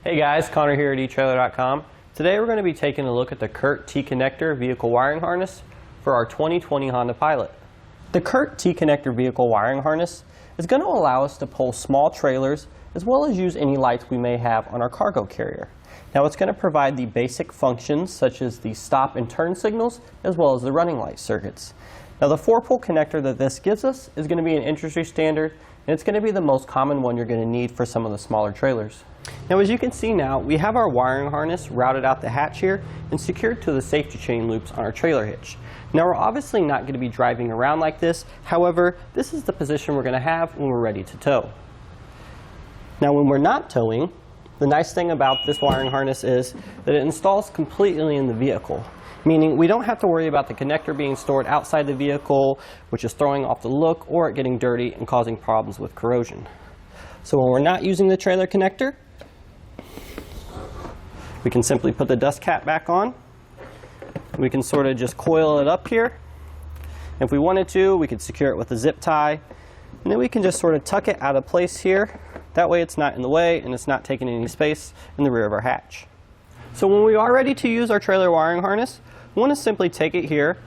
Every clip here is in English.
Hey guys, Connor here at trailer.com. Today we're going to be taking a look at the Curt T-connector vehicle wiring harness for our 2020 Honda Pilot. The Curt T-connector vehicle wiring harness is going to allow us to pull small trailers as well as use any lights we may have on our cargo carrier. Now it's going to provide the basic functions such as the stop and turn signals as well as the running light circuits. Now the 4-pole connector that this gives us is going to be an industry standard, and it's going to be the most common one you're going to need for some of the smaller trailers. Now as you can see now, we have our wiring harness routed out the hatch here and secured to the safety chain loops on our trailer hitch. Now we're obviously not going to be driving around like this, however, this is the position we're going to have when we're ready to tow. Now when we're not towing, the nice thing about this wiring harness is that it installs completely in the vehicle, meaning we don't have to worry about the connector being stored outside the vehicle, which is throwing off the look or it getting dirty and causing problems with corrosion. So when we're not using the trailer connector, we can simply put the dust cap back on. We can sort of just coil it up here. If we wanted to, we could secure it with a zip tie. And then we can just sort of tuck it out of place here. That way it's not in the way and it's not taking any space in the rear of our hatch. So when we are ready to use our trailer wiring harness, we want to simply take it here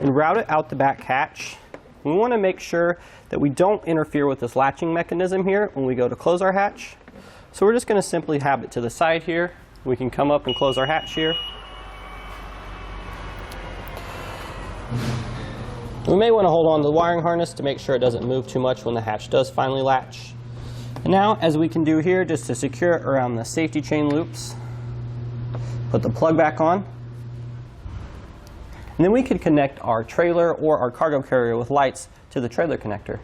and route it out the back hatch. We want to make sure that we don't interfere with this latching mechanism here when we go to close our hatch. So we're just going to simply have it to the side here. We can come up and close our hatch here. We may want to hold on to the wiring harness to make sure it doesn't move too much when the hatch does finally latch. And now, as we can do here, just to secure it around the safety chain loops, put the plug back on. And then we could connect our trailer or our cargo carrier with lights to the trailer connector.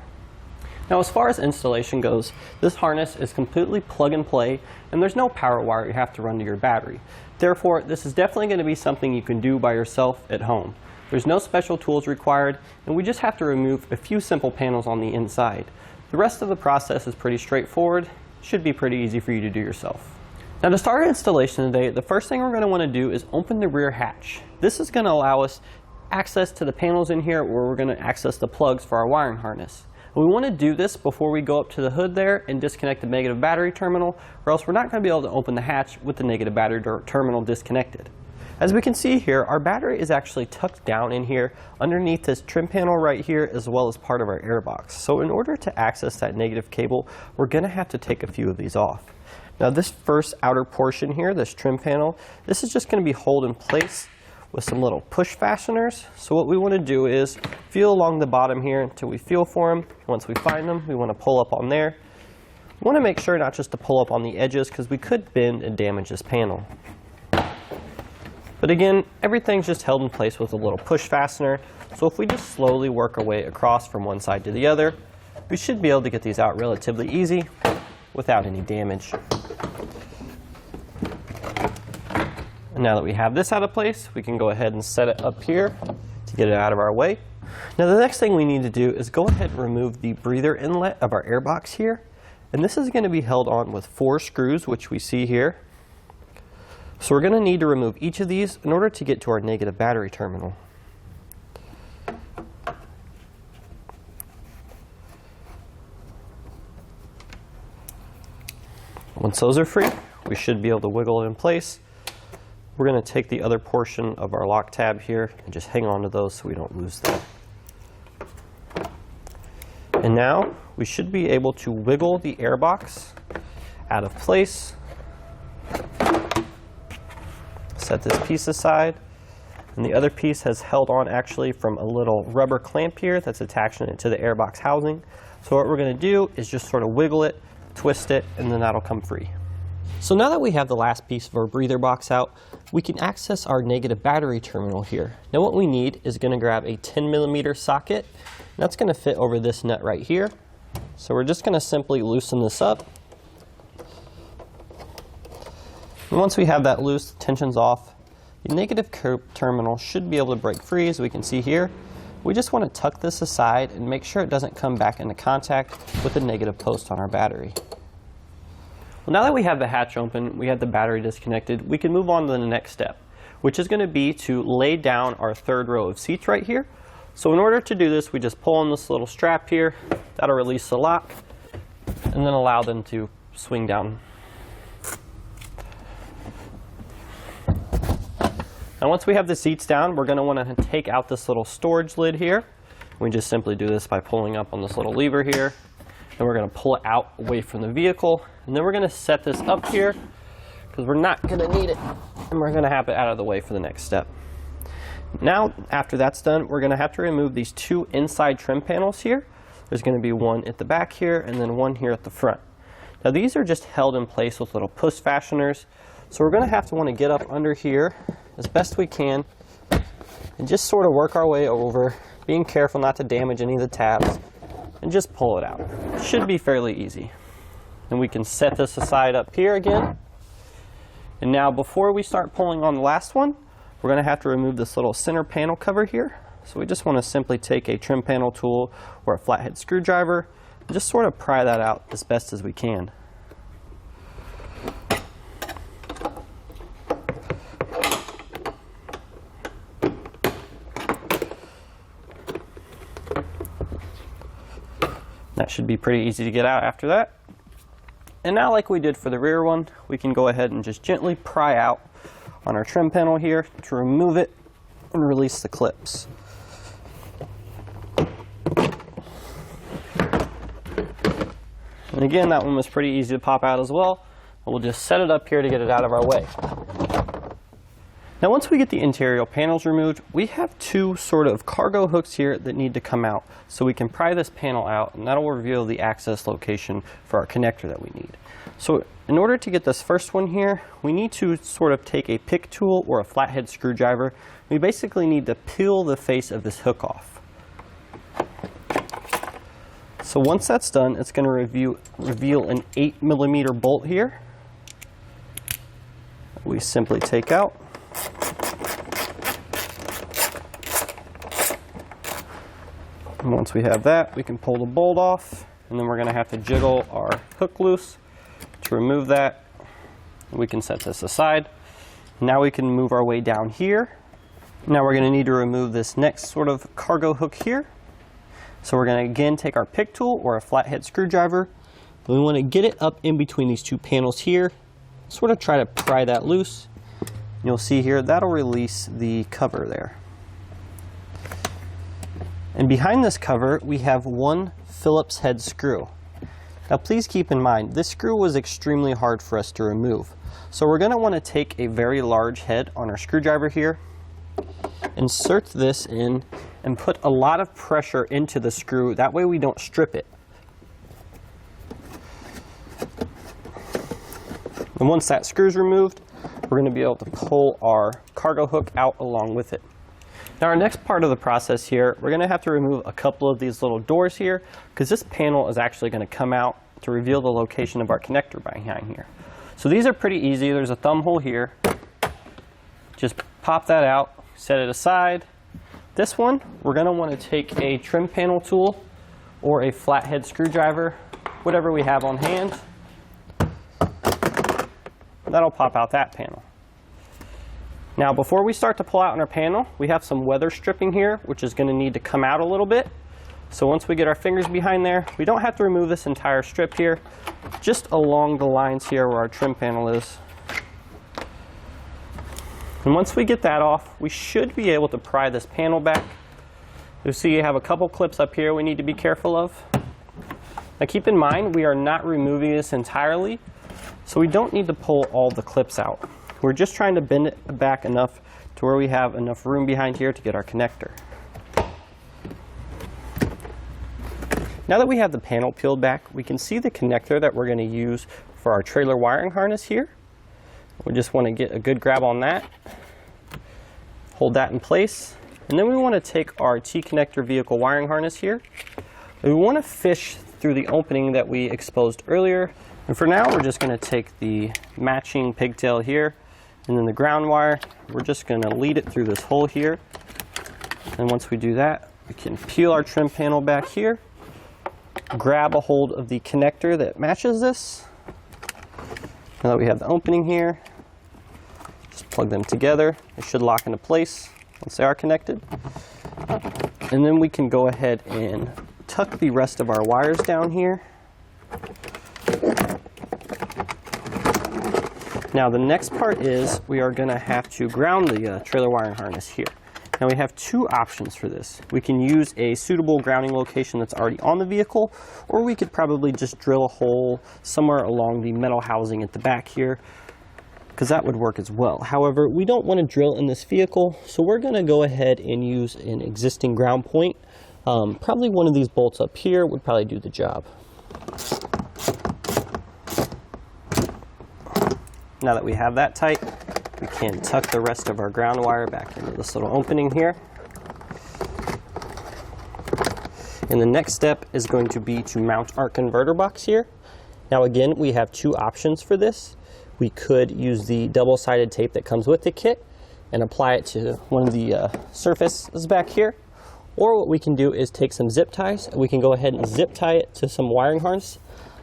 Now as far as installation goes, this harness is completely plug and play, and there's no power wire you have to run to your battery. Therefore, this is definitely going to be something you can do by yourself at home. There's no special tools required, and we just have to remove a few simple panels on the inside. The rest of the process is pretty straightforward. It should be pretty easy for you to do yourself. Now to start our installation today, the first thing we're going to want to do is open the rear hatch. This is going to allow us access to the panels in here where we're going to access the plugs for our wiring harness. We want to do this before we go up to the hood there and disconnect the negative battery terminal, or else we're not going to be able to open the hatch with the negative battery terminal disconnected. As we can see here, our battery is actually tucked down in here underneath this trim panel right here, as well as part of our airbox. So in order to access that negative cable, we're going to have to take a few of these off. Now this first outer portion here, this trim panel, this is just going to be held in place with some little push fasteners. So what we want to do is feel along the bottom here until we feel for them. Once we find them, we want to pull up on there. We want to make sure not just to pull up on the edges, because we could bend and damage this panel. But again, everything's just held in place with a little push fastener. So if we just slowly work our way across from one side to the other, we should be able to get these out relatively easy without any damage. And now that we have this out of place, we can go ahead and set it up here to get it out of our way. Now the next thing we need to do is go ahead and remove the breather inlet of our airbox here. And this is going to be held on with 4 screws, which we see here. So we're going to need to remove each of these in order to get to our negative battery terminal. Once those are free, we should be able to wiggle it in place. We're going to take the other portion of our lock tab here and just hang on to those so we don't lose them. And now we should be able to wiggle the airbox out of place. Set this piece aside, and the other piece has held on actually from a little rubber clamp here that's attaching it to the airbox housing. So what we're going to do is just sort of wiggle it, twist it, and then that'll come free. So now that we have the last piece of our breather box out, we can access our negative battery terminal here. Now what we need is going to grab a 10mm socket. That's going to fit over this nut right here. So we're just going to simply loosen this up. And once we have that loose, the tension's off, the negative terminal should be able to break free, as we can see here. We just want to tuck this aside and make sure it doesn't come back into contact with the negative post on our battery. Well, now that we have the hatch open, we have the battery disconnected, we can move on to the next step, which is going to be to lay down our 3rd row of seats right here. So in order to do this, we just pull on this little strap here. That'll release the lock and then allow them to swing down. Now once we have the seats down, we're going to want to take out this little storage lid here. We just simply do this by pulling up on this little lever here. Then we're going to pull it out away from the vehicle. And then we're going to set this up here because we're not going to need it. And we're going to have it out of the way for the next step. Now, after that's done, we're going to have to remove these two inside trim panels here. There's going to be one at the back here and then one here at the front. Now these are just held in place with little push fasteners. So we're going to have to want to get up under here as best we can and just sort of work our way over, being careful not to damage any of the tabs, and just pull it out. It should be fairly easy. And we can set this aside up here again. And now before we start pulling on the last one, we're going to have to remove this little center panel cover here. So we just want to simply take a trim panel tool or a flathead screwdriver and just sort of pry that out as best as we can. That should be pretty easy to get out after that. And now, like we did for the rear one, we can go ahead and just gently pry out on our trim panel here to remove it and release the clips. And again, that one was pretty easy to pop out as well. We'll just set it up here to get it out of our way. Now once we get the interior panels removed, we have two sort of cargo hooks here that need to come out. So we can pry this panel out and that'll reveal the access location for our connector that we need. So in order to get this first one here, we need to sort of take a pick tool or a flathead screwdriver. We basically need to peel the face of this hook off. So once that's done, it's going to reveal an 8mm bolt here. We simply take out. And once we have that, we can pull the bolt off, and then we're going to have to jiggle our hook loose to remove that. We can set this aside. Now we can move our way down here. Now we're going to need to remove this next sort of cargo hook here. So we're going to again take our pick tool or a flathead screwdriver. And we want to get it up in between these two panels here. Sort of try to pry that loose. You'll see here that'll release the cover there. And behind this cover we have one Phillips head screw. Now please keep in mind this screw was extremely hard for us to remove. So we're going to want to take a very large head on our screwdriver here, insert this in, and put a lot of pressure into the screw. That way we don't strip it. And once that screw is removed, we're going to be able to pull our cargo hook out along with it. Now our next part of the process here, we're going to have to remove a couple of these little doors here because this panel is actually going to come out to reveal the location of our connector behind here. So these are pretty easy. There's a thumb hole here. Just pop that out, set it aside. This one, we're going to want to take a trim panel tool or a flathead screwdriver, whatever we have on hand. That'll pop out that panel. Now before we start to pull out on our panel, we have some weather stripping here, which is going to need to come out a little bit. So once we get our fingers behind there, we don't have to remove this entire strip here, just along the lines here where our trim panel is. And once we get that off, we should be able to pry this panel back. You'll see you have a couple clips up here we need to be careful of. Now keep in mind, we are not removing this entirely, so we don't need to pull all the clips out. We're just trying to bend it back enough to where we have enough room behind here to get our connector. Now that we have the panel peeled back, we can see the connector that we're going to use for our trailer wiring harness here. We just want to get a good grab on that, hold that in place, and then we want to take our T-connector vehicle wiring harness here. We want to fish through the opening that we exposed earlier, and for now we're just going to take the matching pigtail here and then the ground wire. We're just going to lead it through this hole here, and once we do that, we can peel our trim panel back here, grab a hold of the connector that matches this. Now that we have the opening here, just plug them together. They should lock into place once they are connected. And then we can go ahead and tuck the rest of our wires down here. Now the next part is we are going to have to ground the trailer wiring harness here. Now we have two options for this. We can use a suitable grounding location that's already on the vehicle, or we could probably just drill a hole somewhere along the metal housing at the back here, because that would work as well. However, we don't want to drill in this vehicle, so we're going to go ahead and use an existing ground point. Probably one of these bolts up here would probably do the job. Now that we have that tight, we can tuck the rest of our ground wire back into this little opening here. And the next step is going to be to mount our converter box here. Now again, we have two options for this. We could use the double-sided tape that comes with the kit and apply it to one of the surfaces back here. Or what we can do is take some zip ties, and we can go ahead and zip tie it to some wiring harness.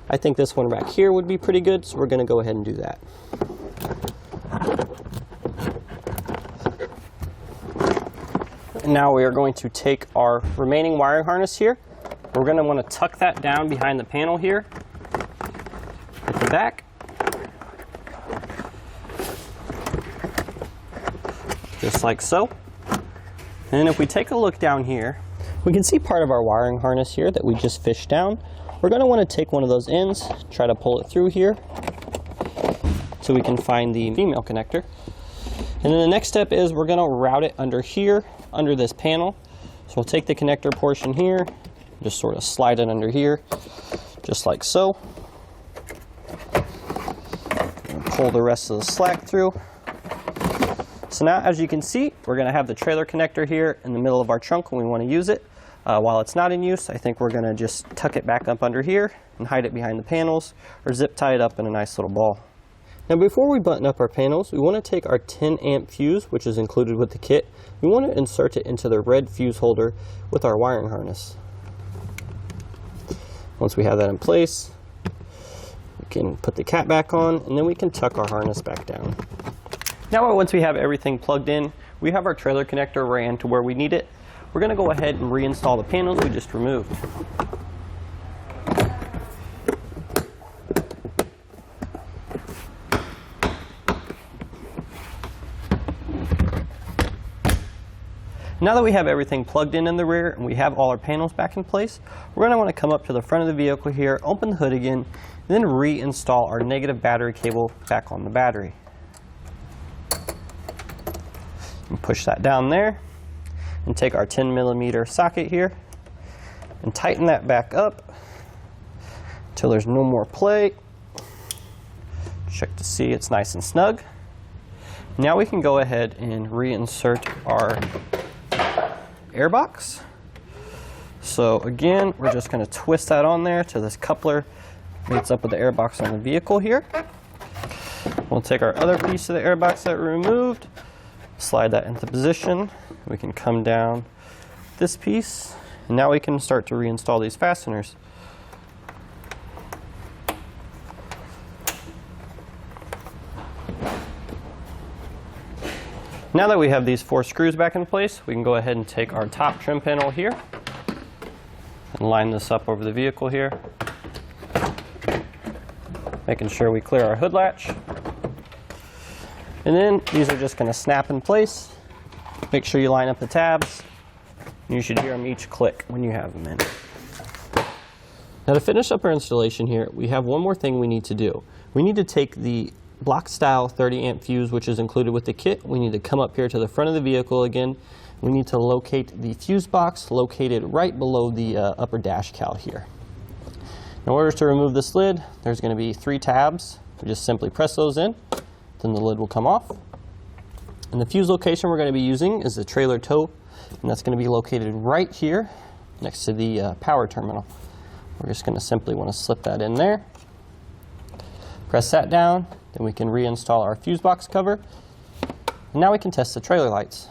I think this one back here would be pretty good, so we're going to go ahead and do that. And now we are going to take our remaining wiring harness here. We're going to want to tuck that down behind the panel here at the back. Just like so. And then if we take a look down here, we can see part of our wiring harness here that we just fished down. We're going to want to take one of those ends, try to pull it through here so we can find the female connector. And then the next step is we're going to route it under here, under this panel. So we'll take the connector portion here, just sort of slide it under here, just like so. And pull the rest of the slack through. So now, as you can see, we're going to have the trailer connector here in the middle of our trunk when we want to use it. While it's not in use, I think we're going to just tuck it back up under here and hide it behind the panels, or zip tie it up in a nice little ball. Now before we button up our panels, we want to take our 10 amp fuse, which is included with the kit. We want to insert it into the red fuse holder with our wiring harness. Once we have that in place, we can put the cap back on, and then we can tuck our harness back down. Now once we have everything plugged in, we have our trailer connector ran to where we need it. We're going to go ahead and reinstall the panels we just removed. Now that we have everything plugged in the rear and we have all our panels back in place, we're going to want to come up to the front of the vehicle here, open the hood again, and then reinstall our negative battery cable back on the battery. And push that down there, and take our 10mm socket here and tighten that back up until there's no more play. Check to see it's nice and snug. Now we can go ahead and reinsert our Airbox. So again, we're just going to twist that on there to this coupler meets up with the Airbox on the vehicle here. We'll take our other piece of the Airbox that we removed, slide that into position. We can come down this piece, and now we can start to reinstall these fasteners. Now that we have these 4 screws back in place, we can go ahead and take our top trim panel here and line this up over the vehicle here, making sure we clear our hood latch. And then these are just going to snap in place. Make sure you line up the tabs. You should hear them each click when you have them in. Now to finish up our installation here, we have one more thing we need to do. We need to take the block style 30 amp fuse, which is included with the kit. We need to come up here to the front of the vehicle again. We need to locate the fuse box located right below the upper dash cowl here. In order to remove this lid, there's going to be 3 tabs. We just simply press those in, then the lid will come off. And the fuse location we're going to be using is the trailer toe, and that's going to be located right here next to the power terminal. We're just going to simply want to slip that in there. Press that down, then we can reinstall our fuse box cover. And now we can test the trailer lights.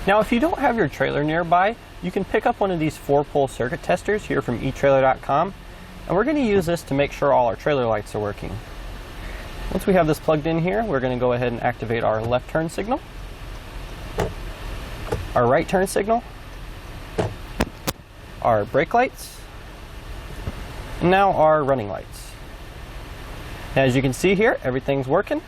Now if you don't have your trailer nearby, you can pick up one of these 4-pole circuit testers here from eTrailer.com, and we're going to use this to make sure all our trailer lights are working. Once we have this plugged in here, we're going to go ahead and activate our left turn signal, our right turn signal, our brake lights, and now our running lights. As you can see here, everything's working.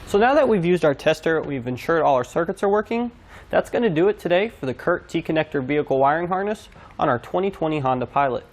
So now that we've used our tester, we've ensured all our circuits are working. That's going to do it today for the Curt T-connector vehicle wiring harness on our 2020 Honda Pilot.